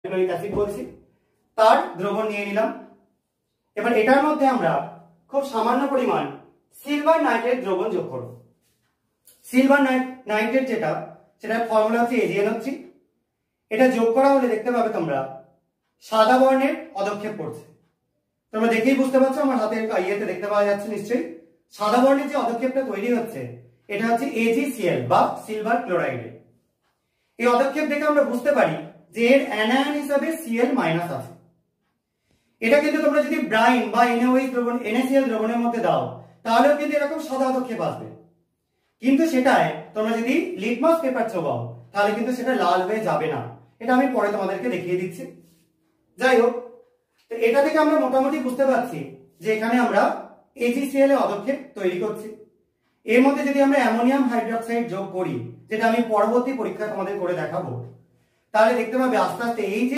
Sulphuric acid বলছি, তার দ্রবণ নিয়ে নিলাম। এবার এটার মধ্যে আমরা খুব সামান্য পরিমাণ সিলভার নাইট্রেট দ্রবণ যোগ করব। সিলভার নাইট্রেট সেটার ফর্মুলা হচ্ছে AgNO3। এটা যোগ করা হলে দেখতে পাবে তোমরা সাদা বর্ণের পদক্ষেপ পড়ছে। তোমরা দেখেই বুঝতে পারছো, আমার হাতের ইয়েতে দেখতে পাওয়া যাচ্ছে নিশ্চয়ই। সাদা বর্ণের যে পদক্ষেপটা তৈরি হচ্ছে এটা হচ্ছে AgCl বা সিলভার ক্লোরাইড। এই পদক্ষেপ দেখে আমরা বুঝতে পারি যে এর অ্যানায়ন হিসাবে Cl- আছে। এটা কিন্তু তোমরা যদি ব্রাইন বা NaOH দ্রবণ NaCl দ্রবণের মধ্যে দাও তাহলেও কিন্তু এরকম সাদা পদক্ষেপ আসবে, কিন্তু সেটায় তোমরা যদি লিটমাস পেপার চোবাও তাহলে কিন্তু সেটা লাল হয়ে যাবে না। এটা আমি পরে তোমাদেরকে দেখিয়ে দিচ্ছি। যাই হোক, তো এটা থেকে আমরা মোটামুটি বুঝতে পারছি যে এখানে আমরা AgCl এর পদক্ষেপ তৈরি করছি। এর মধ্যে যদি আমরা অ্যামোনিয়াম হাইড্রোক্সাইড যোগ করি, যেটা আমি পরবর্তী পরীক্ষায় তোমাদের করে দেখাবো, তাহলে দেখতে পাবে আস্তে আস্তে এই যে